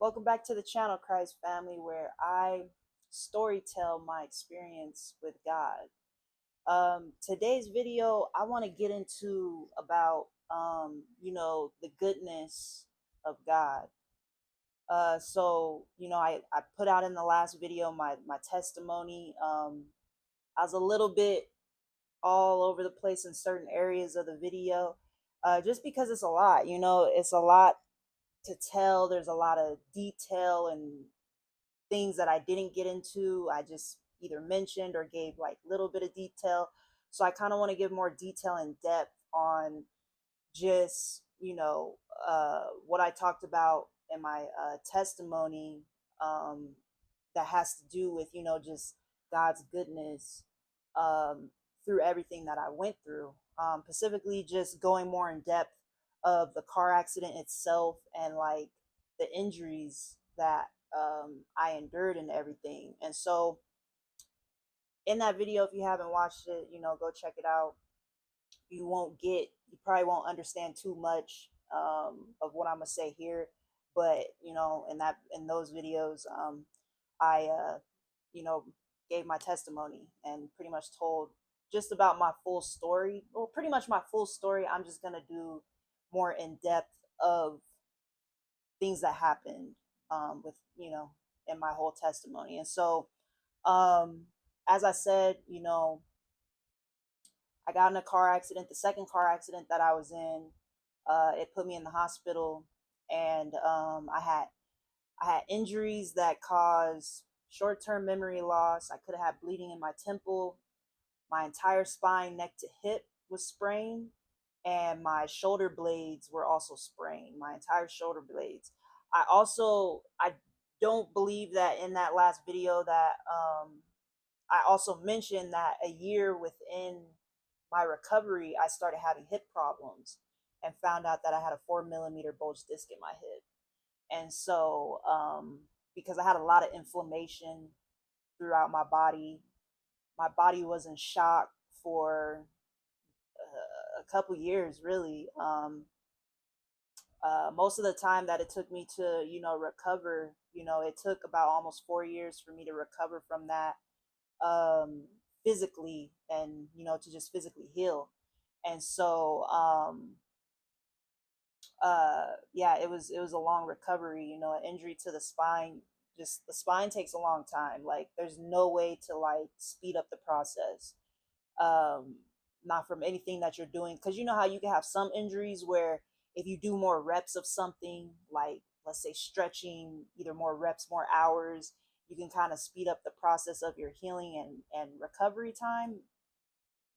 Welcome back to the channel, Christ family, where I story tell my experience with God. Today's video, I want to get into about the goodness of God. I put out in the last video my testimony. I was a little bit all over the place in certain areas of the video, just because it's a lot. It's a lot to tell. There's a lot of detail and things that I didn't get into. I just either mentioned or gave like little bit of detail. So I kind of want to give more detail and depth on just, what I talked about in my testimony, um, that has to do with, just God's goodness, um, through everything that I went through. Specifically, just going more in depth of the car accident itself and like the injuries that I endured and everything. And so, in that video, if you haven't watched it, go check it out. You probably won't understand too much of what I'm gonna say here, but in those videos, I you know gave my testimony and pretty much told just about my full story. Well, pretty much my full story. I'm just gonna do more in depth of things that happened with in my whole testimony. And so, um, as I said, I got in a car accident. The second car accident that I was in, it put me in the hospital, and I had injuries that caused short-term memory loss. I could have had bleeding in my temple. My entire spine, neck to hip, was sprained, and my shoulder blades were also sprained. My entire shoulder blades. I don't believe that in that last video that I also mentioned that a year within my recovery, I started having hip problems and found out that I had a 4 millimeter bulge disc in my hip. And so, because I had a lot of inflammation throughout my body was in shock for a couple years, really. Most of the time that it took me to, recover, it took about almost 4 years for me to recover from that, um, physically, and to just physically heal. And so, yeah, it was a long recovery. An injury to the spine. Just the spine takes a long time. Like there's no way to like speed up the process. Um, Not from anything that you're doing, because you know how you can have some injuries where if you do more reps of something, like let's say stretching, either more reps, more hours, you can kind of speed up the process of your healing and recovery time.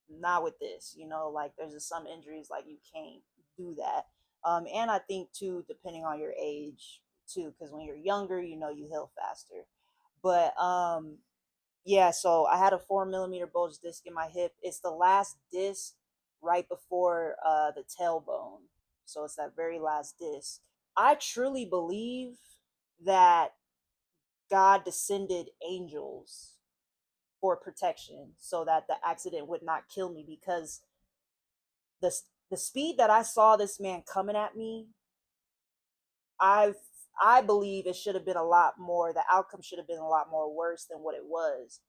Not with this, like there's just some injuries like you can't do that. And I think too, depending on your age too, because when you're younger, you heal faster. But yeah, so I had a 4 millimeter bulge disc in my hip. It's the last disc right before the tailbone. So it's that very last disc. I truly believe that God descended angels for protection so that the accident would not kill me, because the the speed that I saw this man coming at me, I I believe it should have been a lot more. The outcome should have been a lot more worse than what it was.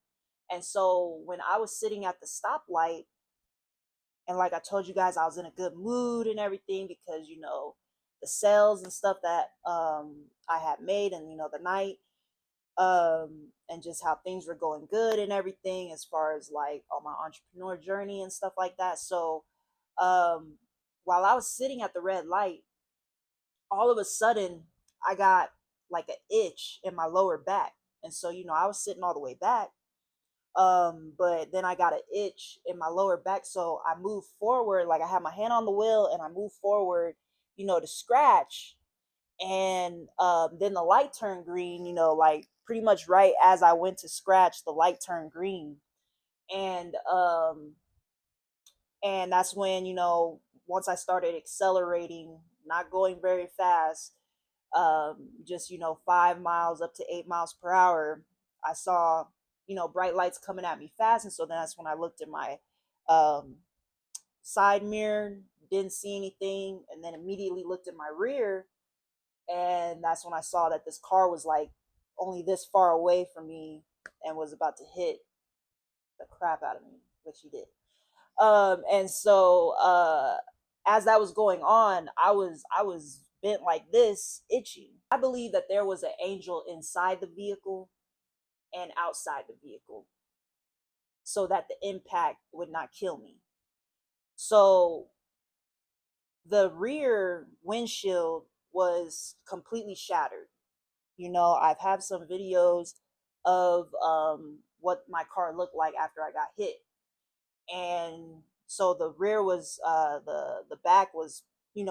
And so when I was sitting at the stoplight, and like I told you guys, I was in a good mood and everything because the sales and stuff that I had made, and the night, and just how things were going good and everything as far as like on my entrepreneur journey and stuff like that. So um, while I was sitting at the red light, all of a sudden I got like an itch in my lower back. And so, I was sitting all the way back. But then I got an itch in my lower back. So I moved forward, like I had my hand on the wheel and I moved forward, to scratch. And then the light turned green, like pretty much right as I went to scratch, the light turned green. And and that's when, once I started accelerating, not going very fast, just 5 miles up to 8 miles per hour, I saw bright lights coming at me fast. And so then that's when I looked in my um, side mirror, didn't see anything, and then immediately looked in my rear, And that's when I saw that this car was like only this far away from me and was about to hit the crap out of me, which he did. And so as that was going on, I was bent like this, itching. I believe that there was an angel inside the vehicle and outside the vehicle so that the impact would not kill me. So the rear windshield was completely shattered. I've had some videos of what my car looked like after I got hit. And so the rear was the back was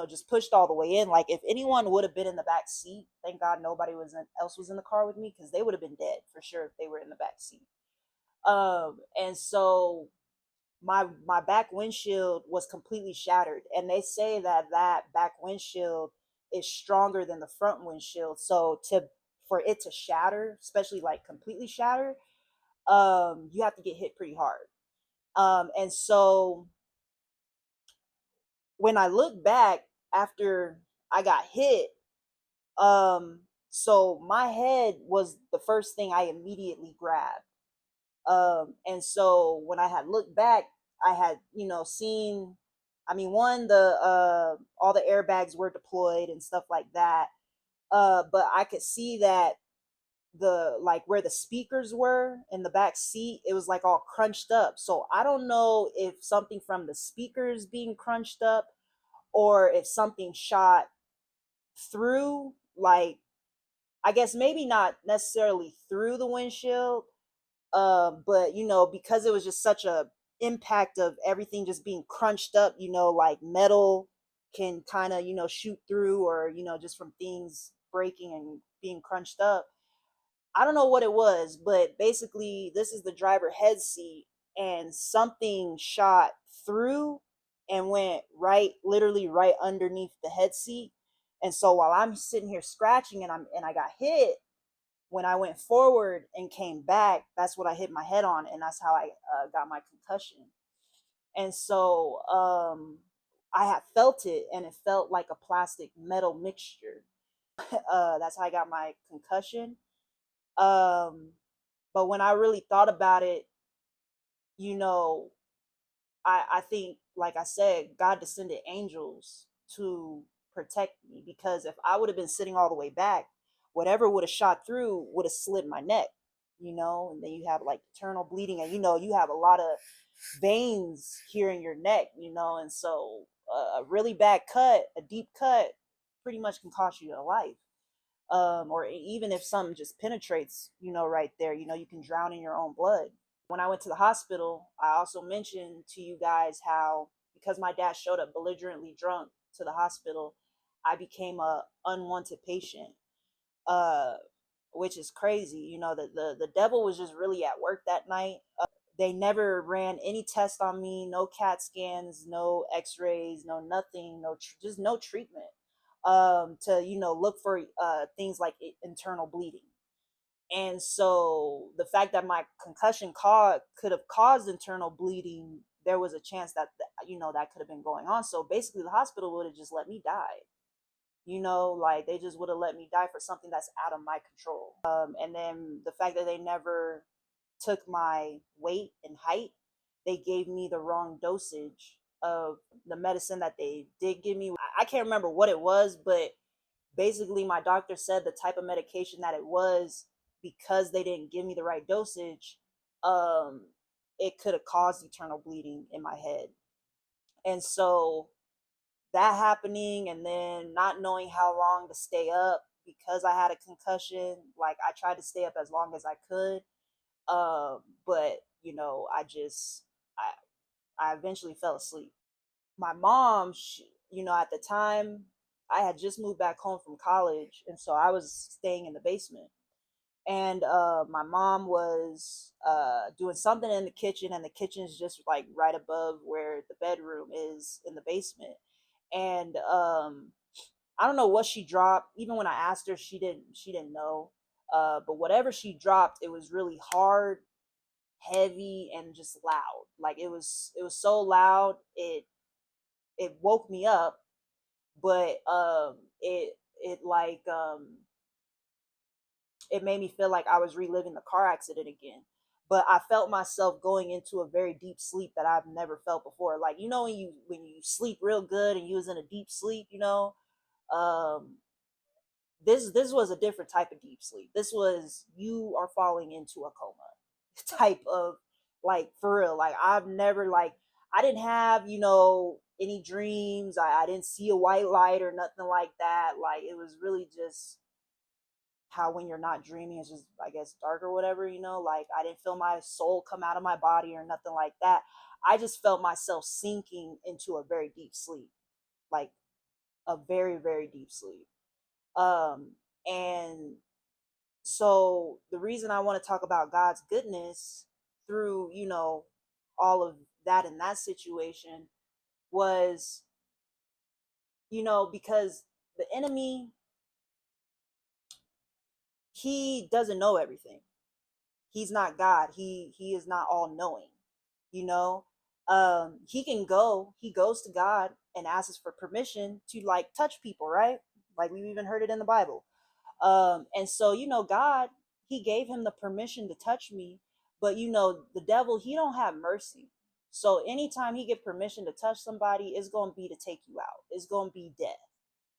just pushed all the way in. Like if anyone would have been in the back seat, thank God nobody else was in the car with me, because they would have been dead for sure if they were in the back seat. And so my back windshield was completely shattered, and they say that that back windshield is stronger than the front windshield. So to for it to shatter, especially like completely shatter, you have to get hit pretty hard. And so when I look back after I got hit, um, so my head was the first thing I immediately grabbed. And so when I had looked back, I had, seen, I mean, one, all the airbags were deployed and stuff like that. But I could see that like where the speakers were in the back seat, it was like all crunched up. So I don't know if something from the speakers being crunched up, or if something shot through, like, I guess maybe not necessarily through the windshield, but because it was just such a impact of everything just being crunched up, like metal can kind of shoot through, or just from things breaking and being crunched up. I don't know what it was, but basically this is the driver head seat, and something shot through and went right, literally right underneath the head seat. And so while I'm sitting here scratching and I got hit, when I went forward and came back, that's what I hit my head on, and that's how I got my concussion. And so I had felt it, and it felt like a plastic metal mixture. That's how I got my concussion. Um, but when I really thought about it, you know, I think, like I said, God descended angels to protect me, because if I would have been sitting all the way back, whatever would have shot through would have slit my neck, and then you have like internal bleeding, and you have a lot of veins here in your neck, and so a really bad cut, a deep cut, pretty much can cost you your life. Or even if something just penetrates, right there, you can drown in your own blood. When I went to the hospital, I also mentioned to you guys how, because my dad showed up belligerently drunk to the hospital, I became a unwanted patient, uh, which is crazy. The devil was just really at work that night. They never ran any test on me, no CAT scans, no X-rays, no nothing, just no treatment, to look for things like internal bleeding. And so the fact that my concussion could have caused internal bleeding, there was a chance that that could have been going on. So basically, the hospital would have just let me die. Like they just would have let me die for something that's out of my control. And then the fact that they never took my weight and height, they gave me the wrong dosage of the medicine that they did give me. I can't remember what it was, but basically my doctor said the type of medication that it was, because they didn't give me the right dosage, um it could have caused eternal bleeding in my head. And so that happening, and then not knowing how long to stay up because I had a concussion, like I tried to stay up as long as I could, but I just I eventually fell asleep. My mom, at the time, I had just moved back home from college, and so I was staying in the basement. And my mom was doing something in the kitchen, and the kitchen is just like right above where the bedroom is in the basement. And I don't know what she dropped. Even when I asked her, she didn't know. But whatever she dropped, it was really hard, heavy, and just loud. Like it was so loud, it woke me up, but it it like it made me feel like I was reliving the car accident again. But I felt myself going into a very deep sleep that I've never felt before. Like, you know, when you sleep real good and you was in a deep sleep, you know, um, this was a different type of deep sleep. This was, you are falling into a coma type of, like, for real. Like, I've never, like, I didn't have, you know, any dreams. I didn't see a white light or nothing like that. Like, it was really just how when you're not dreaming, it's just, I guess, dark or whatever, you know. Like, I didn't feel my soul come out of my body or nothing like that. I just felt myself sinking into a very deep sleep, like a very, very deep sleep. um and so the reason I want to talk about God's goodness through, you know, all of that in that situation was, you know, because the enemy, he doesn't know everything. He's not God. He is not all knowing, you know. He goes to God and asks for permission to, like, touch people, right? Like, we've even heard it in the Bible. And so, you know, God, he gave him the permission to touch me, but, you know, the devil, he don't have mercy. So anytime he get permission to touch somebody, it's going to be to take you out. It's going to be death.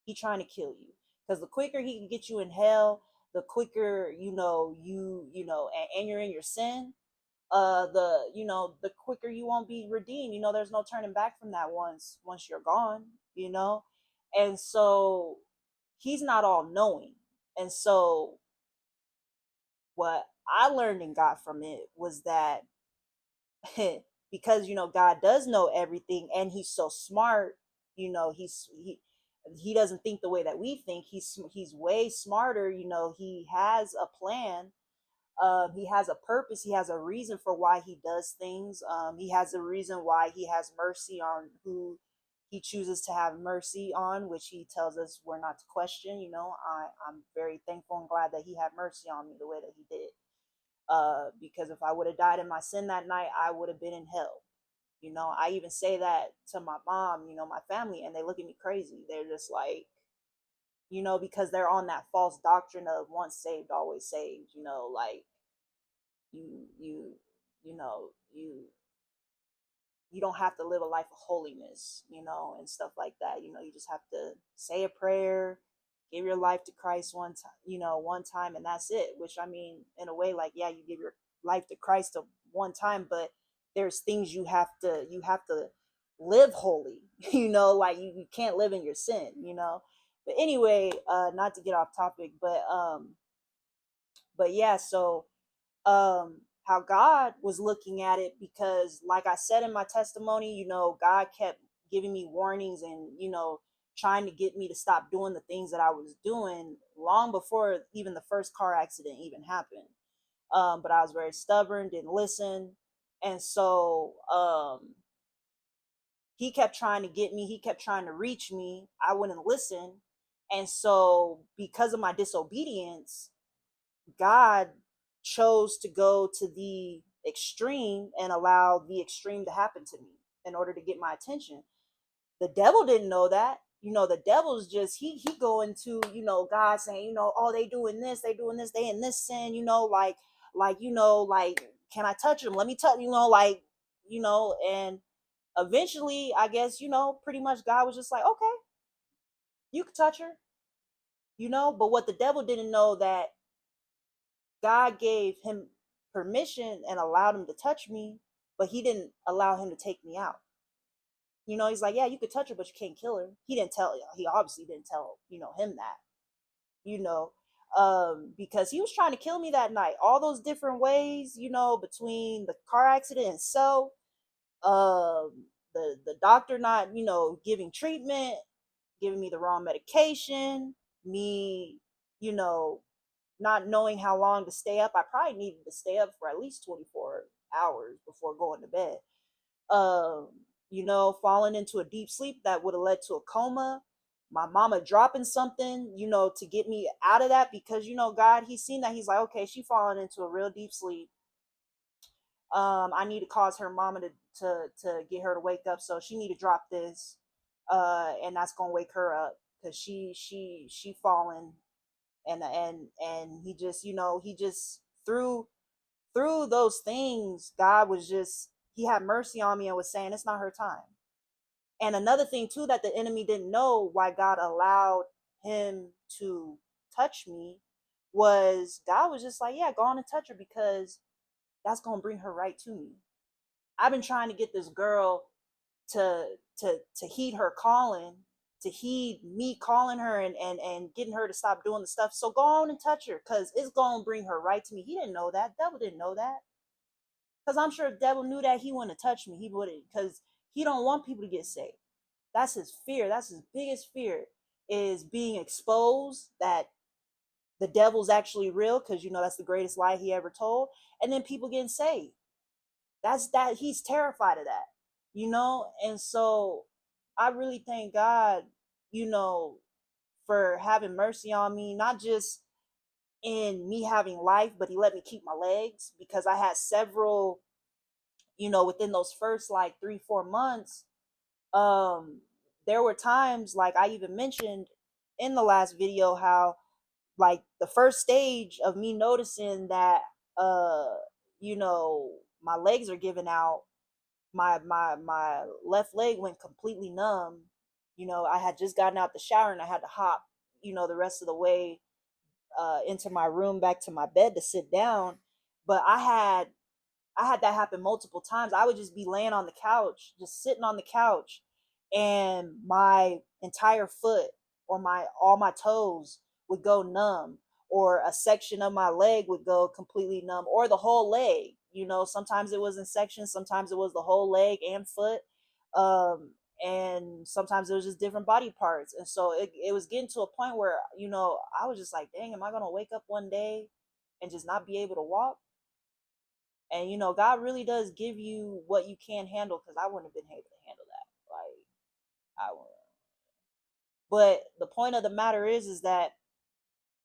He trying to kill you, because the quicker he can get you in hell, the quicker, you know, you know, and you're in your sin, the, you know, the quicker you won't be redeemed. You know, there's no turning back from that once you're gone, you know. And so he's not all knowing. And so what I learned and got from it was that because, you know, God does know everything and he's so smart, you know, he doesn't think the way that we think. He's way smarter, you know. He has a plan. He has a purpose. He has a reason for why he does things. He has a reason why he has mercy on who he chooses to have mercy on, which he tells us we're not to question. You know, I'm very thankful and glad that he had mercy on me the way that he did. Because if I would have died in my sin that night, I would have been in hell. You know, I even say that to my mom, you know, my family, and they look at me crazy. They're just like, you know, because they're on that false doctrine of once saved, always saved. You know, like, you you know, you don't have to live a life of holiness, you know, and stuff like that. You know, you just have to say a prayer, give your life to Christ one time, you know, one time, and that's it. Which, I mean, in a way, like, yeah, you give your life to Christ one time, but there's things you have to live holy, you know, like you can't live in your sin, you know. But anyway, not to get off topic, but yeah, so how God was looking at it, because like I said in my testimony, you know, God kept giving me warnings and, you know, trying to get me to stop doing the things that I was doing long before even the first car accident even happened. But I was very stubborn, didn't listen. And so he kept trying to get me, he kept trying to reach me. I wouldn't listen. And so because of my disobedience, God chose to go to the extreme and allow the extreme to happen to me in order to get my attention. The devil didn't know that. You know, the devil's just he going to, you know, God saying, you know, oh, they doing this, they in this sin, you know, like, you know, like, can I touch them? Let me touch, you know, like, you know, and eventually, I guess, you know, pretty much God was just like, okay, you can touch her, you know. But what the devil didn't know, that God gave him permission and allowed him to touch me, but he didn't allow him to take me out. You know, he's like, yeah, you could touch her, but you can't kill her. He obviously didn't tell, you know, him that, you know, because he was trying to kill me that night, all those different ways, you know, between the car accident and so, the doctor not, you know, giving treatment, giving me the wrong medication, me, you know, not knowing how long to stay up. I probably needed to stay up for at least 24 hours before going to bed. Um, you know, falling into a deep sleep that would have led to a coma. My mama dropping something, you know, to get me out of that, because, you know, God, he's seen that. He's like, okay, she falling into a real deep sleep. I need to cause her mama to get her to wake up. So she need to drop this, and that's gonna wake her up. because she fallen, and he just, he just through those things, God was just, he had mercy on me and was saying it's not her time. And another thing too that the enemy didn't know why God allowed him to touch me was God was just like, yeah, go on and touch her because that's gonna bring her right to me. I've been trying to get this girl to to heed her calling, to heed me calling her and getting her to stop doing the stuff. So go on and touch her because it's gonna bring her right to me. He didn't know that. Devil didn't know that. Because I'm sure if devil knew that, he wouldn't have touched me. He wouldn't, because he don't want people to get saved. That's his fear. That's his biggest fear, is being exposed that the devil's actually real, because that's the greatest lie he ever told, and then people getting saved. That he's terrified of that, and so I really thank God, you know, for having mercy on me, not just in me having life, but he let me keep my legs, because I had several, within those first like 3-4 months, um there were times, like I even mentioned in the last video, how like the first stage of me noticing that uh you know my legs are giving out, my left leg went completely numb. I had just gotten out the shower and I had to hop, the rest of the way into my room back to my bed to sit down. But I had that happen multiple times. I would just be laying on the couch, just sitting on the couch, and my entire foot, or my all my toes would go numb, or a section of my leg would go completely numb, or the whole leg. Sometimes it was in sections, sometimes it was the whole leg and foot. Um, and sometimes it was just different body parts. And so it was getting to a point where, I was just like, dang, am I gonna wake up one day and just not be able to walk? And God really does give you what you can handle, because I wouldn't have been able to handle that. Like, I wouldn't. But the point of the matter is that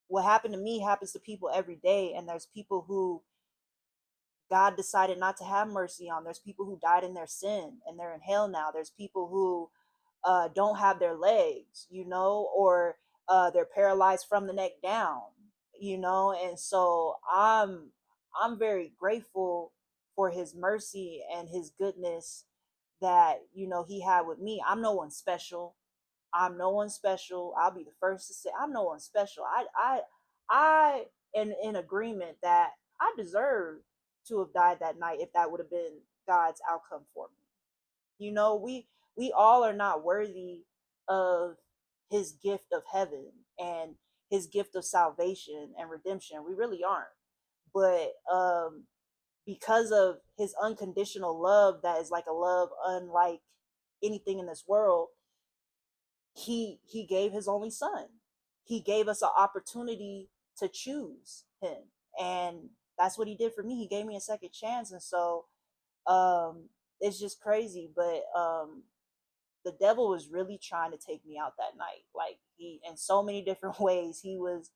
what happened to me happens to people every day, and there's people who God decided not to have mercy on. There's people who died in their sin and they're in hell now. There's people who don't have their legs, or they're paralyzed from the neck down, and so I'm very grateful for his mercy and his goodness that he had with me. I'm no one special. I'm no one special. I'll be the first to say I'm no one special. I am in agreement that I deserve to have died that night if that would have been God's outcome for me. We all are not worthy of his gift of heaven and his gift of salvation and redemption. We really aren't. But because of his unconditional love, that is like a love unlike anything in this world, he gave his only son. He gave us an opportunity to choose him. And that's what he did for me. He gave me a second chance. And so it's just crazy. But the devil was really trying to take me out that night. Like, he, in so many different ways, he was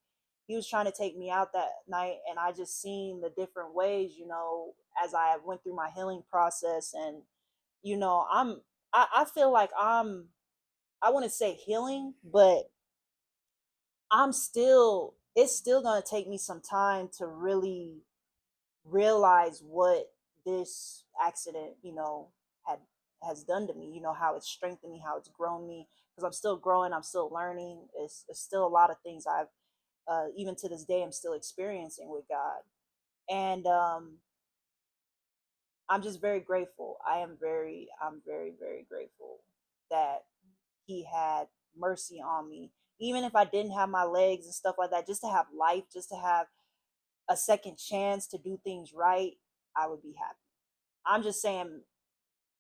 trying to take me out that night. And I just seen the different ways, as I went through my healing process. And I feel like I wouldn't say healing, but it's still going to take me some time to really realize what this accident, had has done to me, how it's strengthened me, how it's grown me, because I'm still growing, I'm still learning. It's still a lot of things I've, even to this day, I'm still experiencing with God. And I'm just very grateful. I'm very, very grateful that he had mercy on me. Even if I didn't have my legs and stuff like that, just to have life, just to have a second chance to do things right, I would be happy. I'm just saying,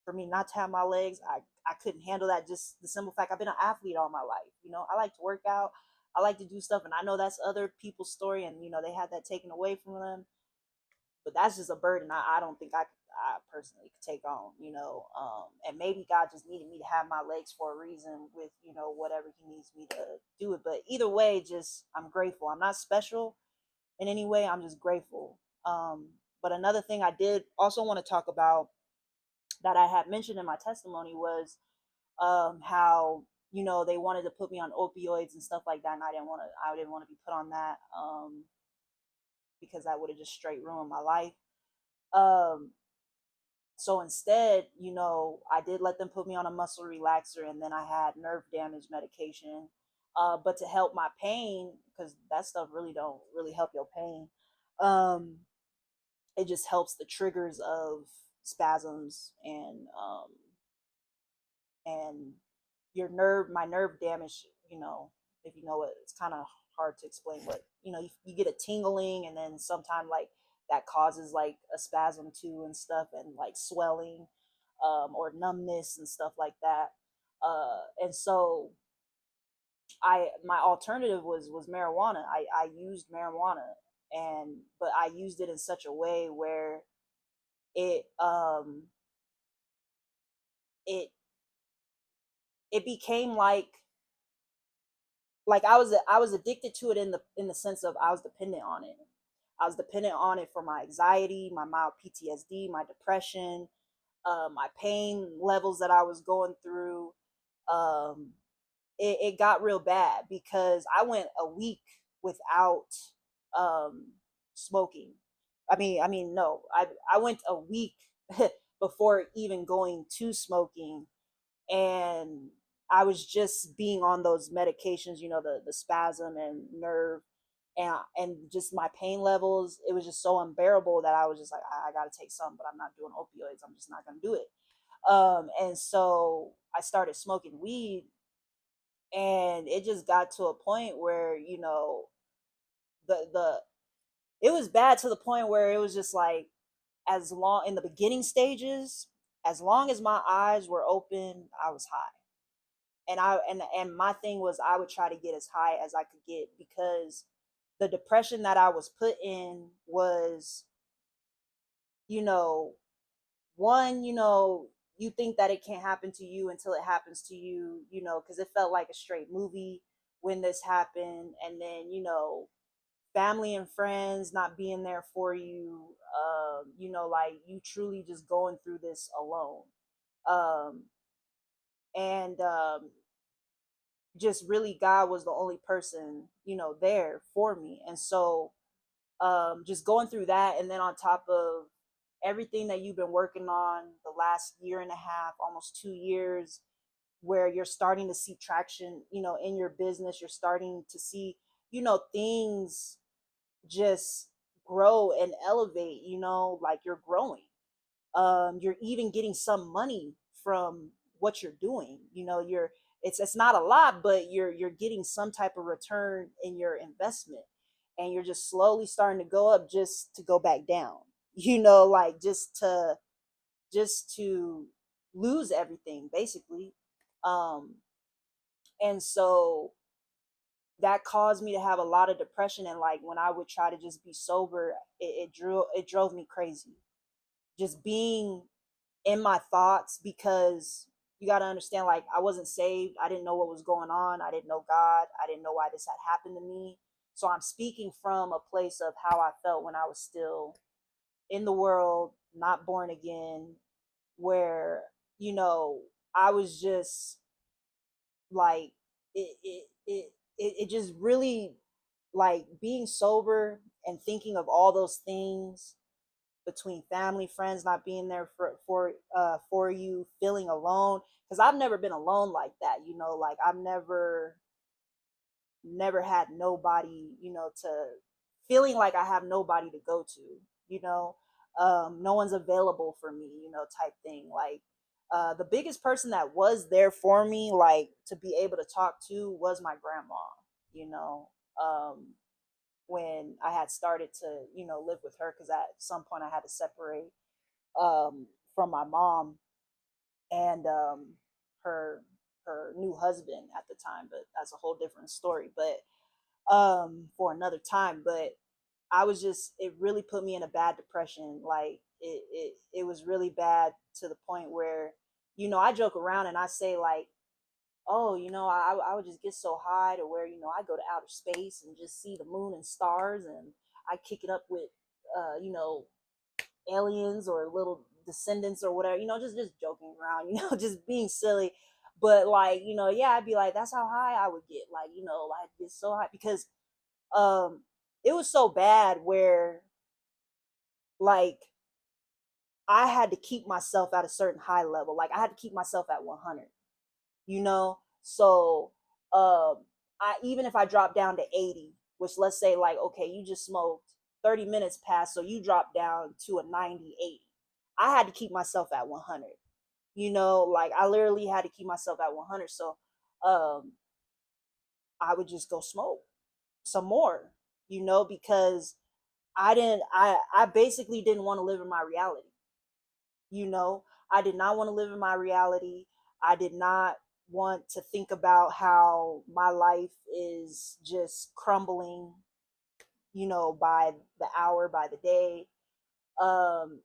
for me not to have my legs, I couldn't handle that. Just the simple fact, I've been an athlete all my life. I like to work out, I like to do stuff, and I know that's other people's story, and they had that taken away from them. But that's just a burden I don't think I personally could take on, and maybe God just needed me to have my legs for a reason, with, whatever he needs me to do it. But either way, just, I'm grateful. I'm not special in any way. I'm just grateful. But another thing I did also want to talk about that I had mentioned in my testimony was how you know, they wanted to put me on opioids and stuff like that, and I didn't want to be put on that, because that would have just straight ruined my life. Um, so instead, you know, I did let them put me on a muscle relaxer, and then I had nerve damage medication. But to help my pain, because that stuff really don't really help your pain. Um, it just helps the triggers of spasms and my nerve damage. You know, if you know it, it's kind of hard to explain. What, you know, you get a tingling, and then sometimes like that causes like a spasm too and stuff, and like swelling, or numbness and stuff like that. And so my alternative was marijuana. I used marijuana, and but I used it in such a way where it it it became like I was addicted to it in the sense of I was dependent on it. I was dependent on it for my anxiety, my mild PTSD, my depression, my pain levels that I was going through. Um, it got real bad because I went a week without um, smoking. No, I went a week before even going to smoking, and I was just being on those medications, you know, the spasm and nerve, and just my pain levels. It was just so unbearable that I was just like, I got to take some, but I'm not doing opioids. I'm just not going to do it. And so I started smoking weed, and it just got to a point where, you know, the it was bad to the point where it was just like, as long in the beginning stages, as long as my eyes were open, I was high. And my thing was I would try to get as high as I could get, because the depression that I was put in was, you know, one, you know, you think that it can't happen to you until it happens to you, you know, because it felt like a straight movie when this happened. And then, you know, family and friends not being there for you, you know, like you truly just going through this alone. Um, and Just really God was the only person, you know, there for me. And so just going through that, and then on top of everything that you've been working on the last year and a half, almost 2 years, where you're starting to see traction, you know, in your business, you're starting to see, you know, things just grow and elevate, you know, like you're growing. You're even getting some money from what you're doing. You know, it's not a lot, but you're getting some type of return in your investment, and you're just slowly starting to go up just to go back down. You know, like just to lose everything basically. Um, and so that caused me to have a lot of depression, and like when I would try to just be sober, it drove me crazy. Just being in my thoughts, because you got to understand, like, I wasn't saved. I didn't know what was going on. I didn't know God. I didn't know why this had happened to me. So I'm speaking from a place of how I felt when I was still in the world, not born again, where, you know, I was just like, it just really, like, being sober and thinking of all those things, between family, friends not being there for you, feeling alone. Because I've never been alone like that, you know, like I've never had nobody, you know, to feeling like I have nobody to go to, you know, no one's available for me, you know, type thing. Like the biggest person that was there for me, like to be able to talk to, was my grandma, you know. When I had started to, you know, live with her, because at some point I had to separate from my mom and her new husband at the time, but that's a whole different story. But for another time. But I was just, it really put me in a bad depression. Like it was really bad, to the point where, you know, I joke around and I say like, oh, you know, I would just get so high to where, you know, I go to outer space and just see the moon and stars, and I kick it up with, you know, aliens or little descendants or whatever, you know, just joking around, you know, just being silly. But like, yeah, I'd be like, that's how high I would get. Like, I'd get so high because um it was so bad where like I had to keep myself at a certain high level. Like I had to keep myself at 100, you know? So, I even if I drop down to 80, which let's say like, okay, you just smoked 30 minutes past, so you drop down to a 90, 80. I had to keep myself at 100. Like I literally had to keep myself at 100. So, um, I would just go smoke some more, because I basically didn't want to live in my reality. you know I did not want to live in my reality. I did not want to think about how my life is just crumbling, by the hour, by the day. And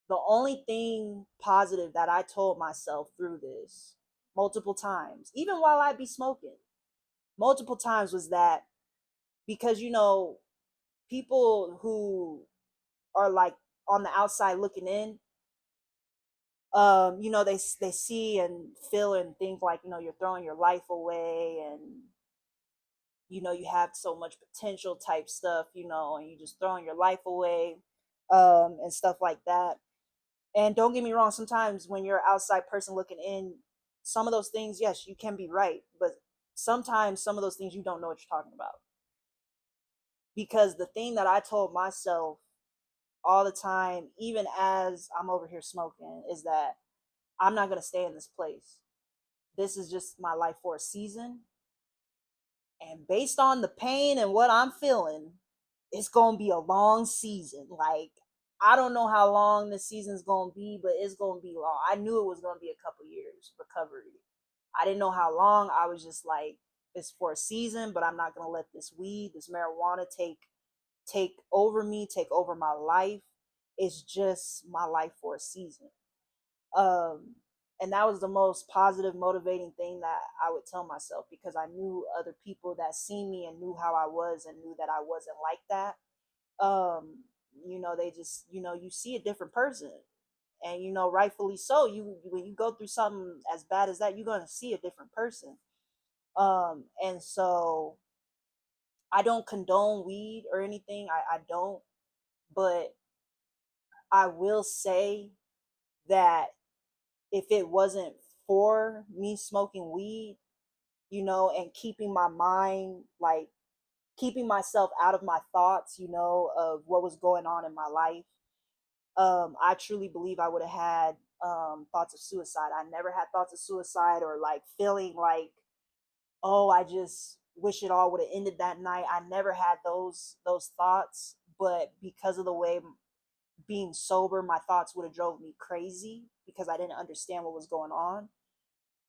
the only thing positive that I told myself through this multiple times, even while I'd be smoking, multiple times, was that because people who are like on the outside looking in, they see and feel and think like, you're throwing your life away, and you have so much potential type stuff, and you just throwing your life away, and stuff like that. And don't get me wrong, sometimes when you're an outside person looking in, some of those things, yes, you can be right, but sometimes some of those things you don't know what you're talking about. Because the thing that I told myself all the time, even as I'm over here smoking, is that I'm not going to stay in this place. This is just my life for a season. And based on the pain and what I'm feeling, it's going to be a long season. Like, I don't know how long this season's going to be, but it's going to be long. I knew it was going to be a couple years recovery. I didn't know how long. I was just like, it's for a season, but I'm not going to let this weed, this marijuana take over me, take over my life. It's just my life for a season. Um, and that was the most positive, motivating thing that I would tell myself, because I knew other people that seen me and knew how I was and knew that I wasn't like that. They just, you see a different person, and rightfully so. You When you go through something as bad as that, you're gonna see a different person. And so I don't condone weed or anything. I don't, but I will say that if it wasn't for me smoking weed, and keeping my mind, like keeping myself out of my thoughts, of what was going on in my life, I truly believe I would have had thoughts of suicide. I never had thoughts of suicide or like feeling like, oh, I just wish it all would have ended that night. I never had those thoughts, but because of the way being sober, my thoughts would have drove me crazy because I didn't understand what was going on.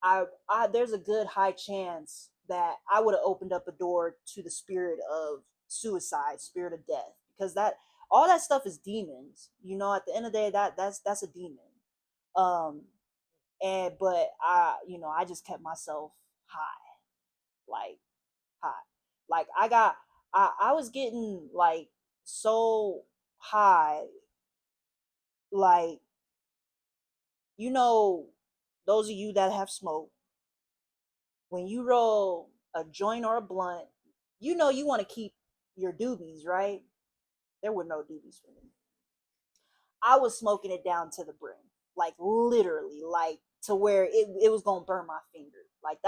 I there's a good high chance that I would have opened up a door to the spirit of suicide, spirit of death, because that all that stuff is demons. At the end of the day, that's a demon. Um, but I just kept myself high, like high, like I was getting like so high, like you know, those of you that have smoked, when you roll a joint or a blunt, you want to keep your doobies, right? There were no doobies for me. I was smoking it down to the brim, like literally, like to where it was gonna burn my finger. Like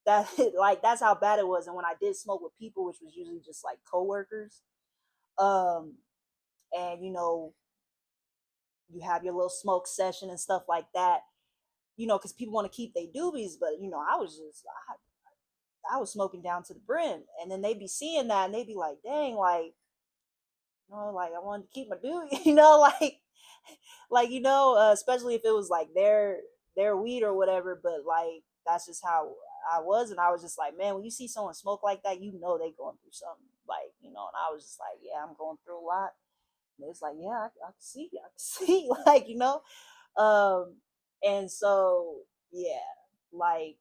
that like that's how bad it was. And when I did smoke with people, which was usually just like coworkers, um, and you have your little smoke session and stuff like that, because people want to keep their doobies, but I was smoking down to the brim, and then they'd be seeing that, and they'd be like, "Dang, like, like I wanted to keep my dude," especially if it was like their weed or whatever. But like that's just how I was, and I was just like, man, when you see someone smoke like that, they going through something, like and I was just like, yeah, I'm going through a lot. And it's like, yeah, I can see, I can see, um, and so yeah, like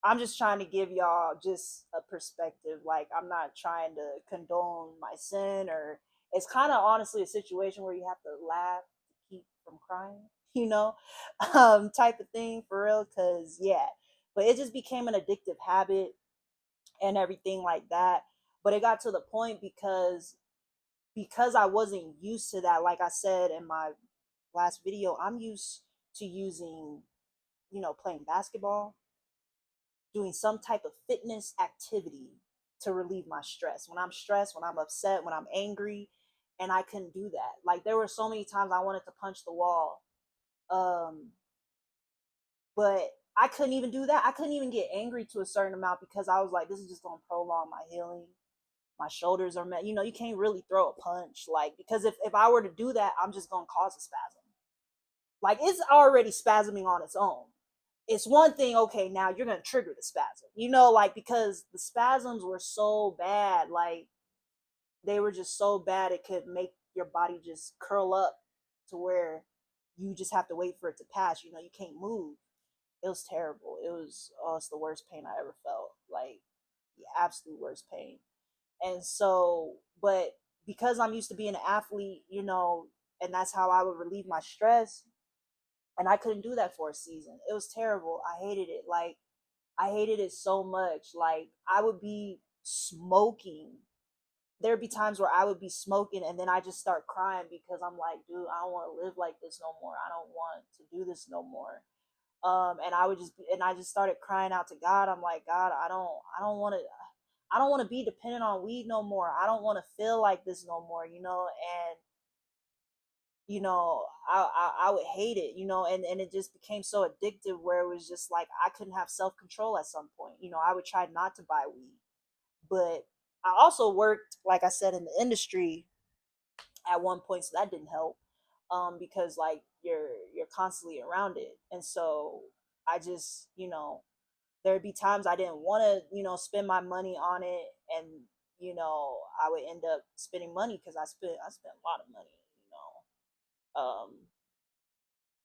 I'm just trying to give y'all just a perspective. Like, I'm not trying to condone my sin, or it's kind of honestly a situation where you have to laugh to keep from crying. you know, type of thing for real. Cause yeah, but it just became an addictive habit and everything like that. But it got to the point because I wasn't used to that. Like I said in my last video, I'm used to using, playing basketball, doing some type of fitness activity to relieve my stress. When I'm stressed, when I'm upset, when I'm angry, and I couldn't do that. Like there were so many times I wanted to punch the wall. Um, but I couldn't even do that. I couldn't even get angry to a certain amount because I was like, this is just gonna prolong my healing. My shoulders are met. You can't really throw a punch. Like, because if I were to do that, I'm just gonna cause a spasm. Like it's already spasming on its own. It's one thing, okay, now you're gonna trigger the spasm. Like because the spasms were so bad, like they were just so bad it could make your body just curl up to where you just have to wait for it to pass. You can't move. It was terrible. It's the worst pain I ever felt. Like the absolute worst pain. And so, but because I'm used to being an athlete, and that's how I would relieve my stress, and I couldn't do that for a season. It was terrible. I hated it. Like I hated it so much. Like I would be smoking. There'd be times where I would be smoking and then I just start crying because I'm like, dude, I don't want to live like this no more. I don't want to do this no more. And I just started crying out to God. I'm like, God, I don't want to be dependent on weed no more. I don't want to feel like this no more, and I would hate it, and it just became so addictive where it was just like I couldn't have self control at some point. I would try not to buy weed, but I also worked, like I said, in the industry at one point, so that didn't help, because like you're constantly around it, and so I just there'd be times I didn't want to spend my money on it, and I would end up spending money because I spent a lot of money, um,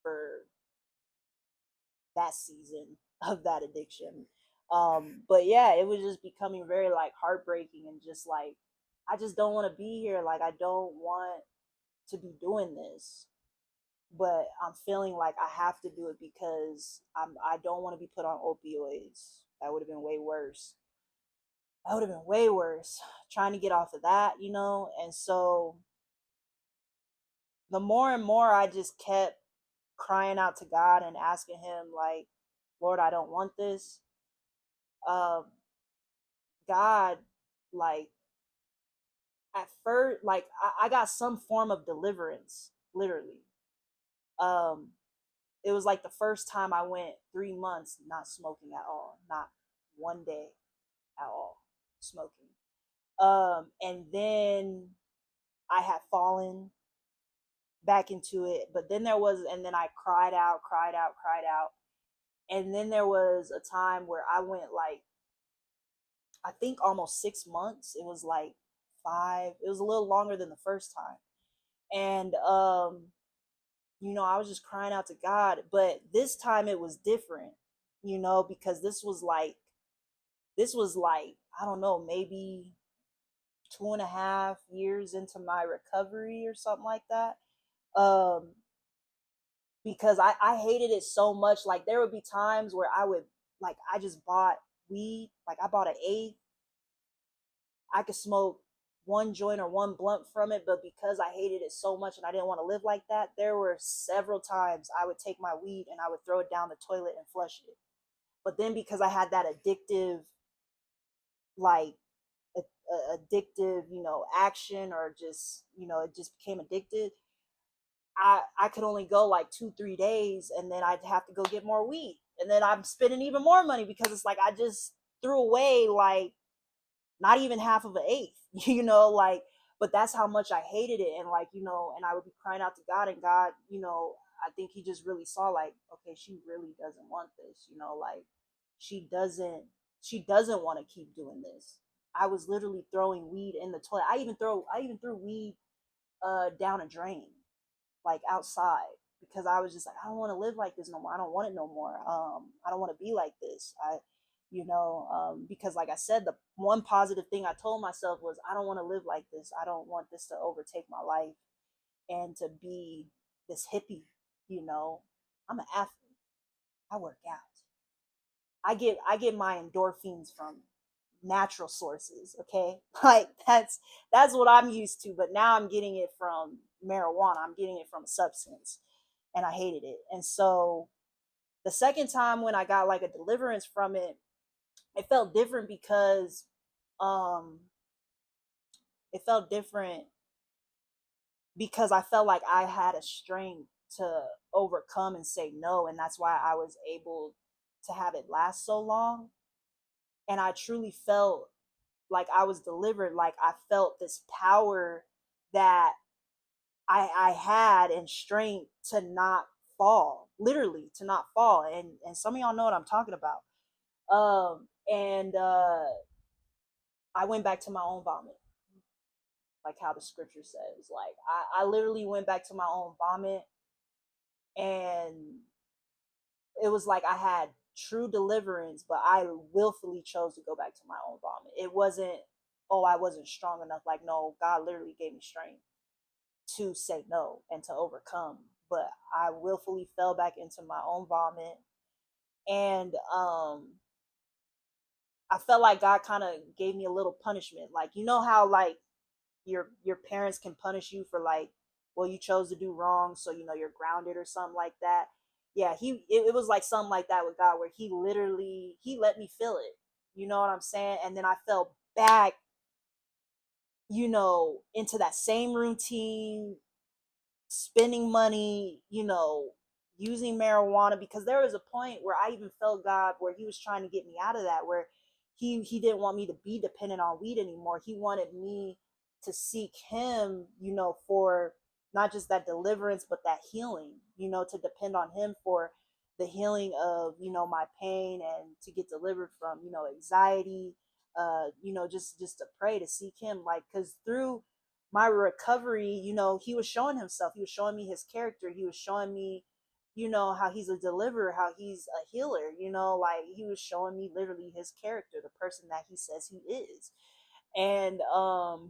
for that season of that addiction. But yeah, it was just becoming very like heartbreaking and just like I just don't want to be here. Like I don't want to be doing this, but I'm feeling like I have to do it because I don't want to be put on opioids. That would have been way worse. That would have been way worse. Trying to get off of that. And so the more and more I just kept crying out to God and asking Him, like, Lord, I don't want this. Um, God, like, at first, like, I got some form of deliverance, literally. Um, it was like the first time I went 3 months not smoking at all, not one day at all smoking. And then I had fallen back into it, but then and then I cried out, cried out, cried out. And then there was a time where I went like, I think almost 6 months. It was like it was a little longer than the first time. And, I was just crying out to God, but this time it was different, because this was like, I don't know, maybe 2.5 years into my recovery or something like that. Um, because I hated it so much. Like there would be times where I just bought weed, like I bought an eighth. I could smoke one joint or one blunt from it, but because I hated it so much and I didn't want to live like that, there were several times I would take my weed and I would throw it down the toilet and flush it. But then because I had that addictive, like addictive, action, or just, it just became addicted. I could only go like 2-3 days and then I'd have to go get more weed. And then I'm spending even more money because it's like I just threw away like not even half of an eighth, like, but that's how much I hated it. And like, and I would be crying out to God, and God, I think He just really saw like, okay, she really doesn't want this, like she doesn't she doesn't want to keep doing this. I was literally throwing weed in the toilet. I even threw weed down a drain, like outside, because I was just like, I don't want to live like this no more. I don't want it no more. I don't want to be like this. Because like I said, the one positive thing I told myself was I don't want to live like this. I don't want this to overtake my life and to be this hippie, you know. I'm an athlete. I work out. I get my endorphins from natural sources, okay? Like that's what I'm used to, but now I'm getting it from marijuana. I'm getting it from a substance, and I hated it. And so the second time when I got like a deliverance from it, it felt different because um it felt different because I felt like I had a strength to overcome and say no, and that's why I was able to have it last so long. And I truly felt like I was delivered, like I felt this power that I had and strength to not fall, literally to not fall. And some of y'all know what I'm talking about. And I went back to my own vomit, like how the scripture says. Like I literally went back to my own vomit, and it was like I had true deliverance, but I willfully chose to go back to my own vomit. It wasn't, oh, I wasn't strong enough. Like, no, God literally gave me strength to say no and to overcome. But I willfully fell back into my own vomit. And I felt like God kind of gave me a little punishment. Like, you know how like your parents can punish you for like, well, you chose to do wrong, so you know you're grounded or something like that. Yeah, it was like something like that with God, where he literally he let me feel it. You know what I'm saying? And then I fell back, into that same routine, spending money, using marijuana, because there was a point where I even felt God where he was trying to get me out of that, where he didn't want me to be dependent on weed anymore. He wanted me to seek him, for not just that deliverance, but that healing, to depend on him for the healing of, my pain, and to get delivered from, anxiety, just to pray, to seek him, like, because through my recovery, he was showing himself. He was showing me his character. He was showing me, how he's a deliverer, how he's a healer, like he was showing me literally his character, the person that he says he is. And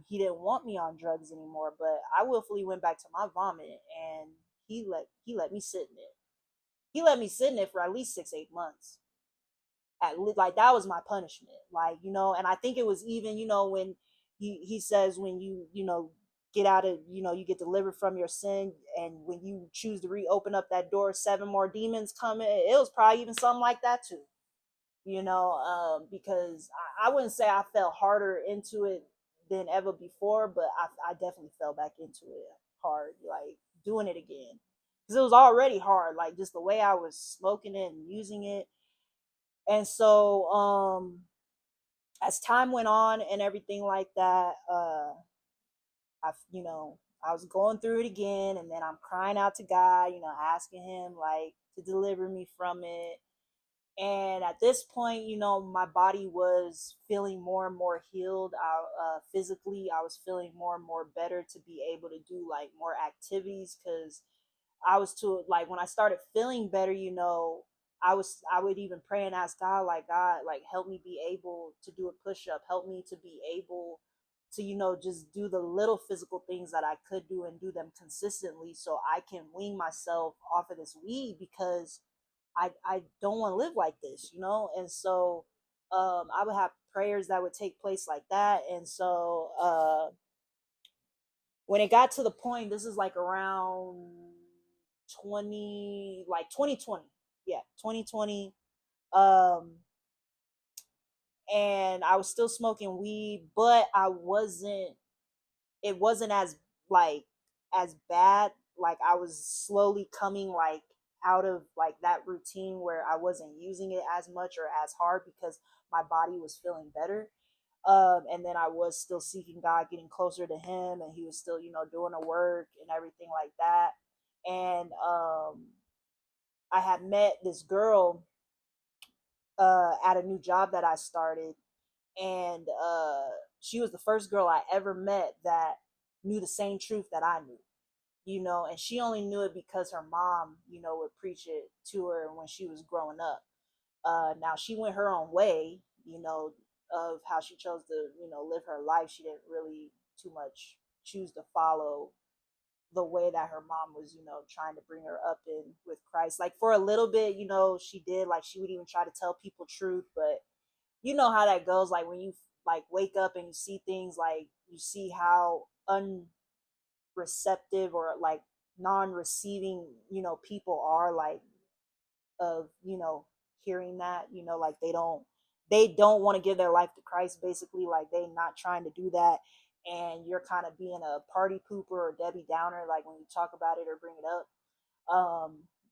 he didn't want me on drugs anymore, but I willfully went back to my vomit, and he let me sit in it. He let me sit in it for at least 6 8 months. Like that was my punishment, like, and I think it was even, when he says, when you get out of, you get delivered from your sin, and when you choose to reopen up that door, 7 more demons come in. It was probably even something like that too, because I wouldn't say I fell harder into it than ever before, but I definitely fell back into it hard, like doing it again, because it was already hard, like just the way I was smoking it and using it. And so as time went on and everything like that, I was going through it again, and then I'm crying out to God, asking him like to deliver me from it. And at this point, my body was feeling more and more healed. Physically, I was feeling more and more better to be able to do like more activities, because I was too, like, when I started feeling better, I would even pray and ask God, like, God, like, help me be able to do a push up, help me to be able to, just do the little physical things that I could do, and do them consistently, so I can wean myself off of this weed, because I don't want to live like this, And so I would have prayers that would take place like that. And so when it got to the point, this is like around 2020, yeah, 2020. um and I was still smoking weed, but it wasn't as, like, as bad. Like, I was slowly coming, like, out of like that routine where I wasn't using it as much or as hard, because my body was feeling better. And then I was still seeking God, getting closer to him, and he was still, doing the work and everything like that. And I had met this girl at a new job that I started, and she was the first girl I ever met that knew the same truth that I knew, and she only knew it because her mom, would preach it to her when she was growing up. Now she went her own way, of how she chose to, live her life. She didn't really too much choose to follow, the way that her mom was, trying to bring her up in with Christ. Like for a little bit, she did, like she would even try to tell people truth, but you know how that goes. Like when you like wake up and you see things, like you see how unreceptive or like non-receiving, people are, like of, hearing that, like they don't want to give their life to Christ, basically. Like they not trying to do that, and you're kind of being a party pooper or Debbie Downer, like when you talk about it or bring it up.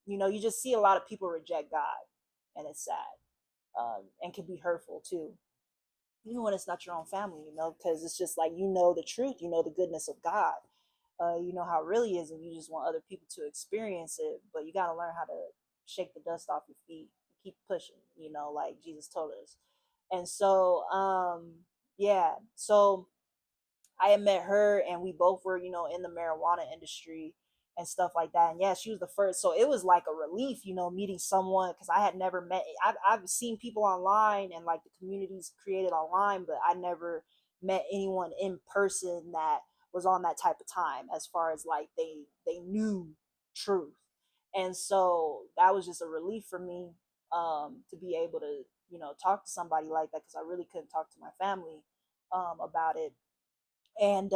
You just see a lot of people reject God, and it's sad, and can be hurtful too, even when it's not your own family, because it's just like, the truth, the goodness of God, you know how it really is, and you just want other people to experience it, but you got to learn how to shake the dust off your feet and keep pushing, like Jesus told us. And so, yeah, so I had met her, and we both were, in the marijuana industry and stuff like that. And yeah, she was the first. So it was like a relief, meeting someone, because I had never met, I've seen people online and like the communities created online, but I never met anyone in person that was on that type of time, as far as like they knew truth. And so that was just a relief for me, to be able to, talk to somebody like that, because I really couldn't talk to my family, about it. And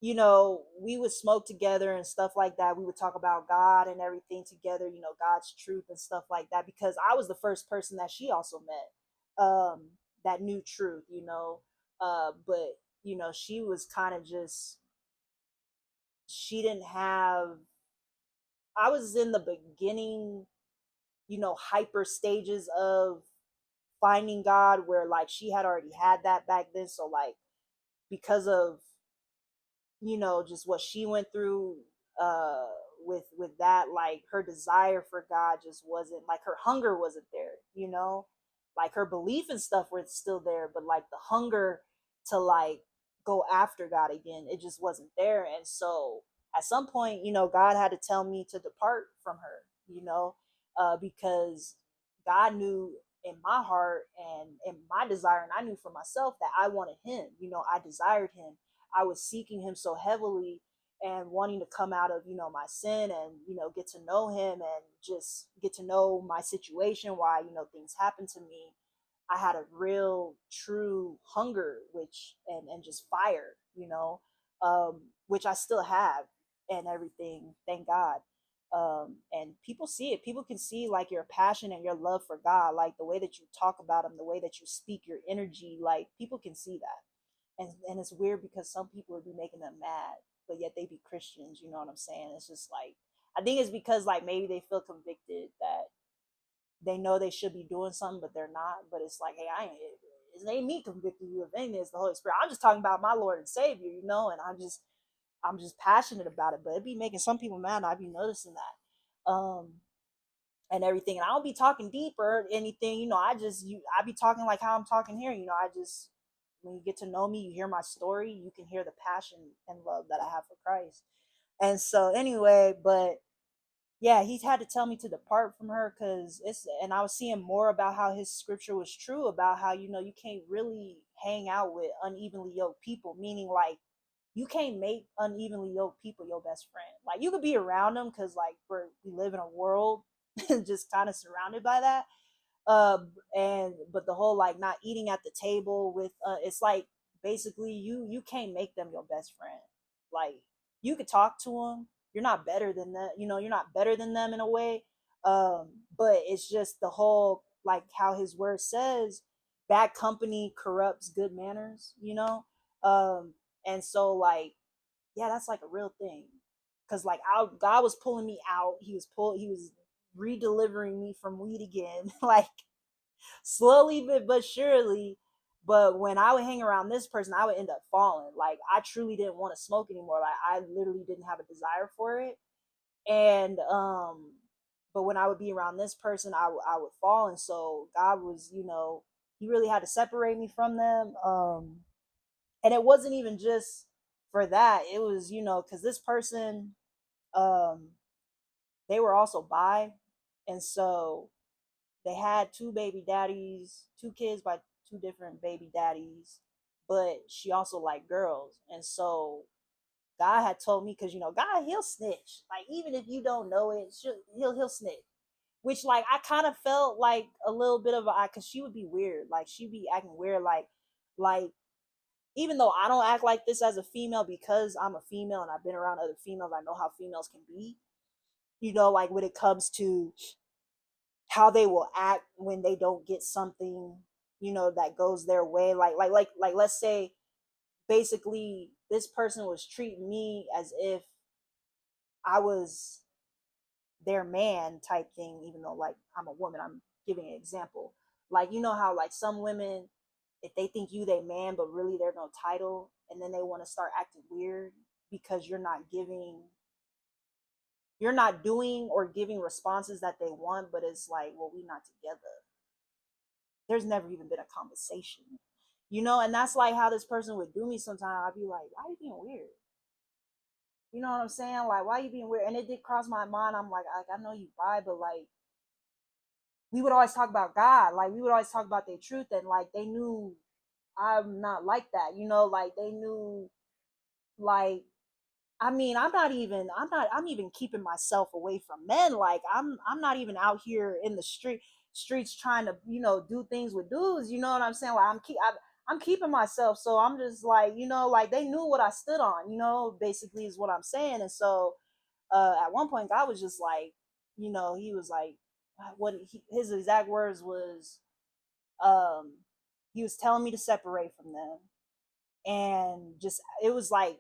we would smoke together and stuff like that. We would talk about God and everything together, God's truth and stuff like that, because I was the first person that she also met, that knew truth, but she was kind of just, she didn't have, I was in the beginning, hyper stages of finding God, where like she had already had that back then. So like, because of, just what she went through, uh with that, like her desire for God just wasn't, like her hunger wasn't there, like her belief and stuff were still there, but like the hunger to like go after God again, it just wasn't there. And so at some point, God had to tell me to depart from her, because God knew in my heart and in my desire, and I knew for myself that I wanted him, I desired him. I was seeking him so heavily, and wanting to come out of, my sin, and, get to know him, and just get to know my situation, why, things happen to me. I had a real true hunger, which, and just fire, which I still have, and everything, thank God. And people see it. People can see like your passion and your love for God, like the way that you talk about him, the way that you speak, your energy, like people can see that. And it's weird, because some people would be making them mad, but yet they be Christians, you know what I'm saying? It's just like, I think it's because like maybe they feel convicted that they know they should be doing something, but they're not. But it's like, hey, I ain't, it ain't me convicting you of anything, it's the Holy Spirit. I'm just talking about my Lord and Savior, and I'm just passionate about it. But it be making some people mad, and I be noticing that. And everything. And I don't be talking deep or anything, I be talking like how I'm talking here, I just, when you get to know me, you hear my story, you can hear the passion and love that I have for Christ. And so anyway, but yeah, he had to tell me to depart from her, because and I was seeing more about how his scripture was true, about how, you can't really hang out with unevenly yoked people, meaning like you can't make unevenly yoked people your best friend. Like you could be around them, because like we live in a world just kind of surrounded by that. uh and but the whole like not eating at the table with, it's like basically you can't make them your best friend. Like you could talk to them, you're not better than them, you're not better than them in a way. But it's just the whole, like how his word says, bad company corrupts good manners, and so like, yeah, that's like a real thing. Because like God was pulling me out, he was re-delivering me from weed again, like slowly but surely. But when I would hang around this person, I would end up falling. Like I truly didn't want to smoke anymore. Like I literally didn't have a desire for it. And but when I would be around this person, I would fall. And so God was, he really had to separate me from them. And it wasn't even just for that. It was, because this person, um, they were also bi, and so they had two baby daddies, two kids by two different baby daddies, but she also liked girls. And so God had told me, because God, he'll snitch. Like, even if you don't know it, he'll snitch. Which, like, I kind of felt like a little bit of a, because she would be weird. Like, she'd be acting weird. Like even though I don't act like this as a female, because I'm a female and I've been around other females, I know how females can be. Like when it comes to how they will act when they don't get something, that goes their way. Like let's say basically this person was treating me as if I was their man type thing, even though like I'm a woman, I'm giving an example. Like, how like some women, if they think you they man, but really they're no title, and then they want to start acting weird because you're not doing or giving responses that they want, but it's like, well, we not together. There's never even been a conversation. And that's like how this person would do me sometimes. I'd be like, why are you being weird? You know what I'm saying? Like, why are you being weird? And it did cross my mind. I'm like, I know you bi, but like, we would always talk about God. Like, we would always talk about their truth, and like they knew I'm not like that. Like they knew, like, I mean, I'm even keeping myself away from men. Like, I'm not even out here in the streets trying to, do things with dudes. You know what I'm saying? Like, I'm keeping myself. So I'm just like, like they knew what I stood on. Basically is what I'm saying. And so, at one point, God was just like, he was like, his exact words was, um, he was telling me to separate from them, and just it was like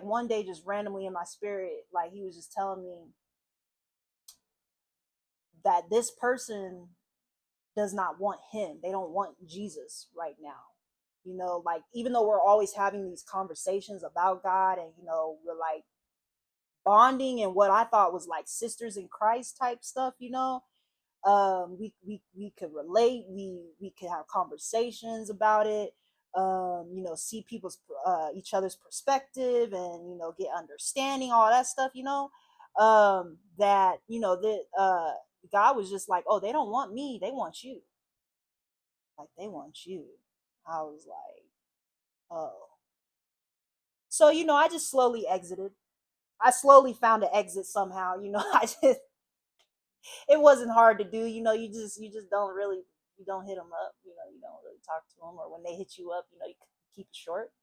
one day, just randomly in my spirit, like he was just telling me that this person does not want him. They don't want Jesus right now. Like, even though we're always having these conversations about God, and we're like bonding and what I thought was like sisters in Christ type stuff, we could relate, we could have conversations about it, see people's each other's perspective, and get understanding, all that stuff, that that God was just like, oh, they don't want me, they want you. Like, they want you. I was like, oh. So, I just slowly exited. I slowly found an exit somehow. I just, it wasn't hard to do. You just don't really, you don't hit them up. You don't really talk to them, or when they hit you up, you keep it short.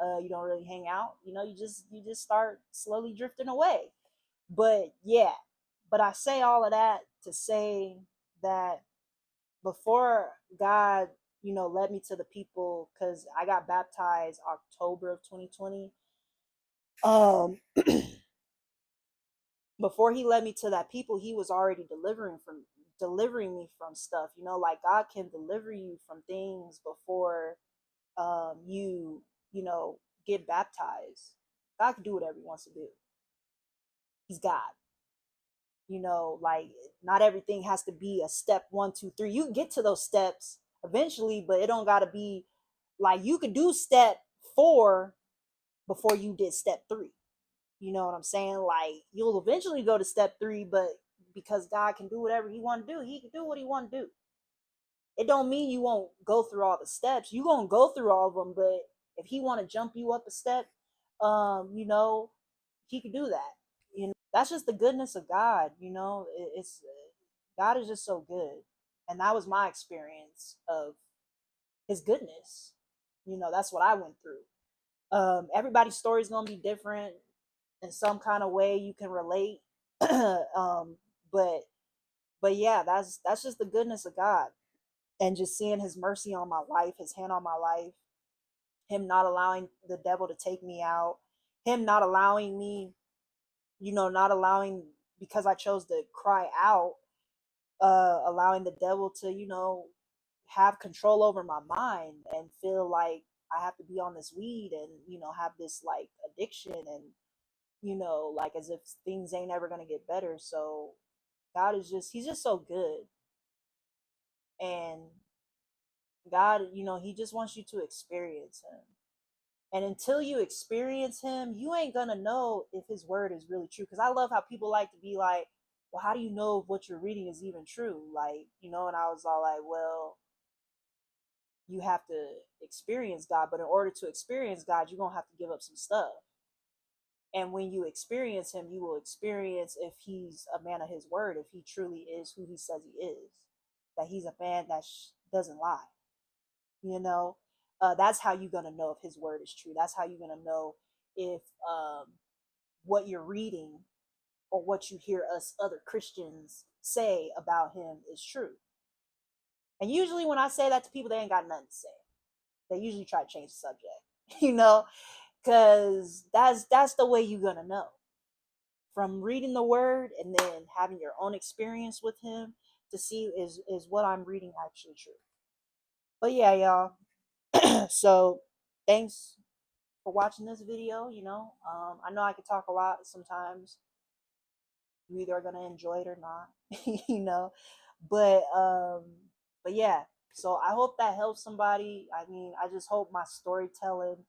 You don't really hang out. You just start slowly drifting away. But yeah, but I say all of that to say that before God, led me to the people, because I got baptized October of 2020. Um, before he led me to that people, he was already delivering me from stuff. Like, God can deliver you from things before you get baptized. God can do whatever he wants to do. He's God. Like, not everything has to be a step 1, 2, 3. You can get to those steps eventually, but it don't gotta be like, you could do step 4 before you did step 3. You know what I'm saying? Like, you'll eventually go to step 3, but because God can do whatever he want to do, he can do what he want to do. It don't mean you won't go through all the steps. You gonna go through all of them, but if he want to jump you up a step, he can do that. That's just the goodness of God. It's God is just so good, and that was my experience of his goodness. That's what I went through. Everybody's story is gonna be different in some kind of way. You can relate, um, but yeah, that's just the goodness of God, and just seeing his mercy on my life, his hand on my life, him not allowing the devil to take me out, him not allowing me, not allowing, because I chose to cry out, allowing the devil to, have control over my mind and feel like I have to be on this weed, and have this like addiction, and like as if things ain't ever gonna get better. So God is he's just so good. And God, he just wants you to experience him. And until you experience him, you ain't gonna know if his word is really true. Because I love how people like to be like, well, how do you know if what you're reading is even true? Like, and I was all like, well, you have to experience God, but in order to experience God, you're gonna have to give up some stuff. And when you experience him, you will experience if he's a man of his word, if he truly is who he says he is, that he's a man that doesn't lie. You know, that's how you're gonna know if his word is true. That's how you're gonna know if what you're reading or what you hear us other Christians say about him is true. And usually, when I say that to people, they ain't got nothing to say. They usually try to change the subject, you know, because that's the way you're gonna know from reading the word and then having your own experience with him to see is what I'm reading actually true. But yeah, y'all. So thanks for watching this video. I know I could talk a lot sometimes. You either are gonna enjoy it or not, you know. But but yeah. So I hope that helps somebody. I mean, I just hope my storytelling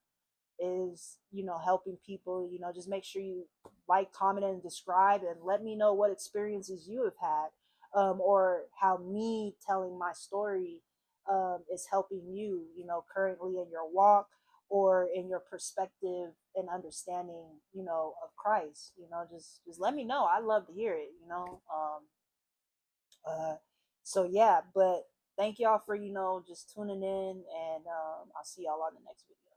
is, helping people. Just make sure you like, comment, and describe, and let me know what experiences you have had, or how me telling my story is helping you, currently in your walk or in your perspective and understanding, of Christ. Just let me know. I love to hear it. Uh, so yeah, but thank y'all for just tuning in, and I'll see y'all on the next video.